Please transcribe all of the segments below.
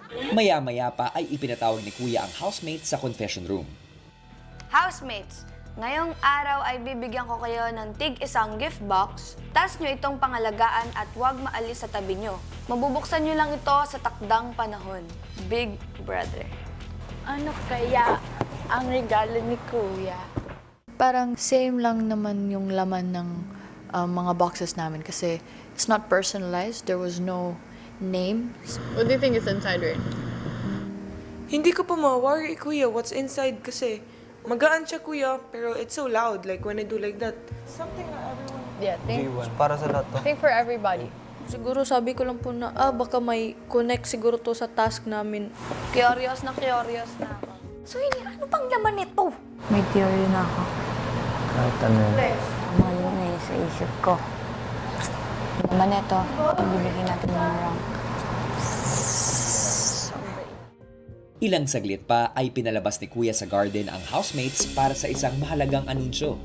Maya-maya pa ay ipinatawag ni Kuya ang housemates sa confession room. Housemates, ngayong araw ay bibigyan ko kayo ng tig-isang gift box. Tas nyo itong pangalagaan at huwag maalis sa tabi nyo. Mabubuksan nyo lang ito sa takdang panahon. Big Brother. Ano kaya ang regalo ni Kuya? Parang same lang naman yung laman ng mga boxes namin kasi it's not personalized. There was no names. What do you think is inside, Rain? Hindi ko pa ma-worry, Kuya, what's inside kasi magaan siya, Kuya, pero it's so loud, like when I do like that. Something that everyone... Yeah, Para sa lahat to. think for everybody. Siguro sabi ko lang po na, baka may connect siguro to sa task namin. Curious na ako. So, hindi, ano pang laman nito? May theory na ako. Kahit ano yun. Ngayon eh, sa isip ko. Naman ito, ibibigay natin ng rank. Ilang saglit pa ay pinalabas ni Kuya sa garden ang housemates para sa isang mahalagang anunsyo.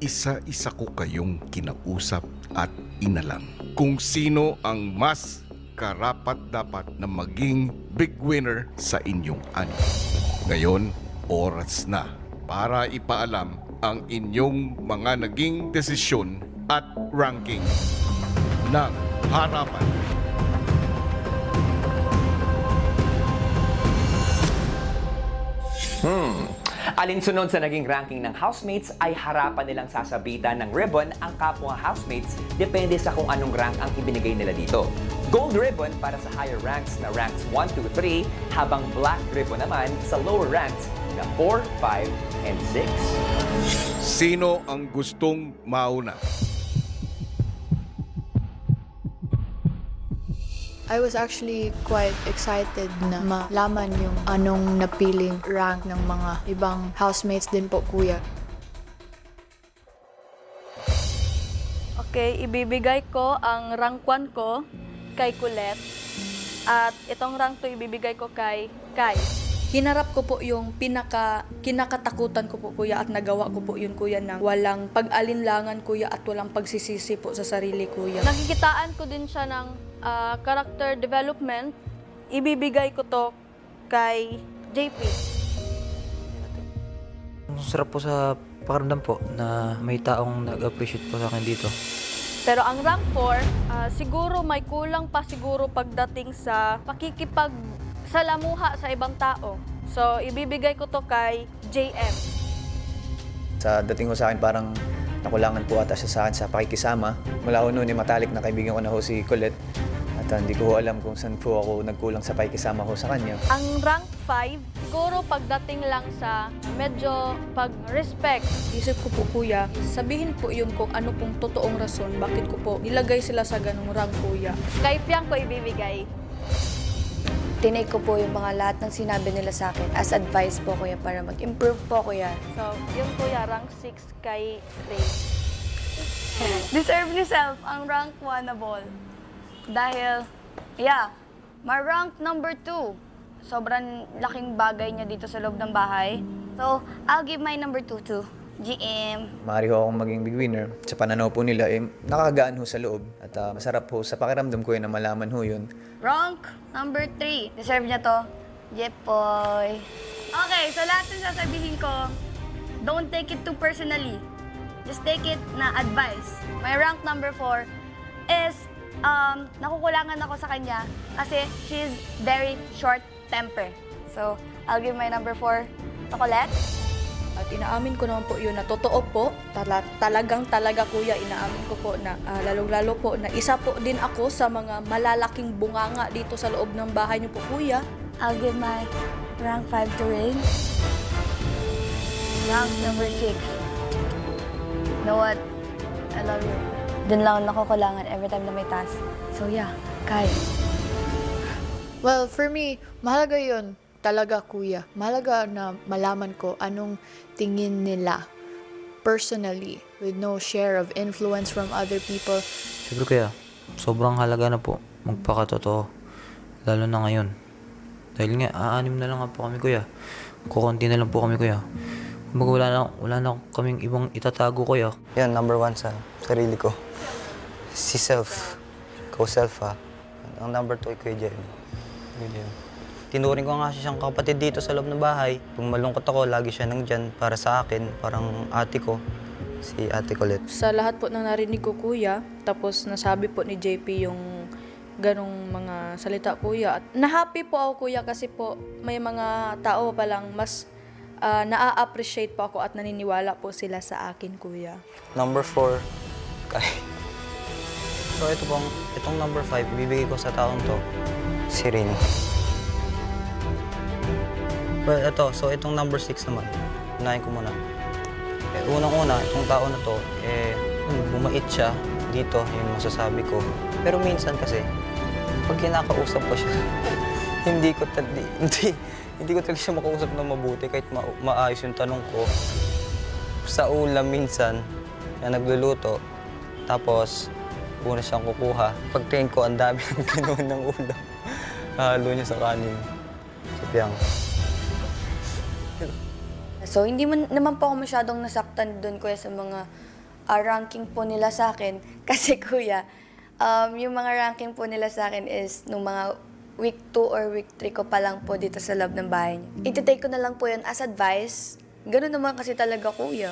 Isa-isa ko kayong kinausap at inalam kung sino ang mas karapat-dapat na maging big winner sa inyong ani. Ngayon, oras na para ipaalam ang inyong mga naging desisyon at ranking ng harapan. Alinsunod sa naging ranking ng housemates ay harapan nilang sasabitan ng ribbon ang kapwa housemates depende sa kung anong rank ang ibinigay nila dito. Gold ribbon para sa higher ranks na ranks 1, 2, 3 habang black ribbon naman sa lower ranks na 4, 5, and 6. Sino ang gustong mauna? I was actually quite excited na malaman yung anong napiling rank ng mga ibang housemates din po, Kuya. Okay, ibibigay ko ang rank 1 ko kay Colette. At itong rank 2 ibibigay ko kay Kai. Hinarap ko po yung kinakatakutan ko po, Kuya, at nagawa ko po yun, Kuya, ng walang pag-alinlangan, Kuya, at walang pagsisisi po sa sarili, Kuya. Nakikitaan ko din siya ng character development. Ibibigay ko to kay JP. Sarap po sa pakiramdam po na may taong nag-appreciate po sa akin dito. Pero ang rank 4, siguro may kulang pa siguro pagdating sa pakikipagsalamuha sa ibang tao. So, ibibigay ko to kay JM. Sa dating ko sa akin, parang nakulangan po ata siya sa akin sa pakikisama. Mula ko noon, matalik na kaibigan ko na ho si Colette. At hindi ko alam kung saan po ako nagkulang sa pakikisama ko sa kanya. Ang rank 5, siguro pagdating lang sa medyo pag-respect. Isip ko po, Kuya, sabihin po yun kung ano pong totoong rason bakit ko po nilagay sila sa ganung rank, Kuya. Kay Piang ko ibibigay. Tinake ko po yung mga lahat ng sinabi nila sa akin as advice po, Kuya, para mag-improve po, Kuya. So, yun, Kuya, rank 6 kay Ray. Deserve ni Self ang rank 1 na ball. Dahil, my rank number 2. Sobrang laking bagay niya dito sa loob ng bahay. So, I'll give my number 2 to GM. Maaari ho akong maging big winner. Sa pananaw po nila, nakakagaan ho sa loob. At masarap ho sa pakiramdam ko na malaman ho yun. Rank number 3. Deserve niya to. Jepoy. Okay, so lahat ng sasabihin ko, don't take it too personally. Just take it na advice. My rank number 4 is, nakukulangan ako sa kanya kasi she's very short-temper. So, I'll give my number 4 to Colette. At inaamin ko naman po yun na totoo po, talaga, Kuya, inaamin ko po na lalong-lalo po na isa po din ako sa mga malalaking bunganga dito sa loob ng bahay niyo po, Kuya. I'll give my rank 5 to Rain. Rank number 6. You know what? I love you. Dun lang ako nakukulangan every time na may task. So yeah, Kai. Well, for me, mahalaga yun. Talaga, Kuya. Mahalaga na malaman ko anong tingin nila personally with no share of influence from other people. Siyempre Kuya, sobrang halaga na po magpakatotoo. Lalo na ngayon. Dahil nga, aanim na lang nga po kami, Kuya. Kukunti na lang po kami, Kuya. Kumbaga wala na kaming ibang itatago, Kuya. Yan, number 1 sa sarili ko. Si Self. Self ha. Ang number 2 ay Kuya Jeremy. Ganyan. Tinuring ko nga siya siyang kapatid dito sa loob ng bahay. Kung malungkot ako, lagi siya nandyan para sa akin. Parang ate ko, si Ate Colette. Sa lahat po ng narinig ko, kuya, tapos nasabi po ni JP yung ganong mga salita, kuya. At na-happy po ako, kuya, kasi po may mga tao pa lang mas na-appreciate po ako at naniniwala po sila sa akin, kuya. Number 4, Kai. So itong number 5, bibigay ko sa taong to, si Rin. Well, itong number 6 naman, unahin ko muna. Unang-una, itong tao na to, bumait siya dito, yung masasabi ko. Pero minsan kasi, pag kinakausap ko siya, hindi ko talaga siya makausap na mabuti kahit maayos yung tanong ko. Sa ulam minsan, na nagluluto, tapos una siyang kukuha. Pagtingin ko, ang dami ng ganoon ng ulam. Halo niya sa kanin. Sa piyang. So, hindi naman po ako masyadong nasaktan doon, kuya, sa mga ranking po nila sa akin. Kasi, kuya, yung mga ranking po nila sa akin is nung mga week 2 or week 3 ko pa lang po dito sa loob ng bahay niyo. Iti-take ko na lang po yun as advice. Ganun naman kasi talaga, kuya.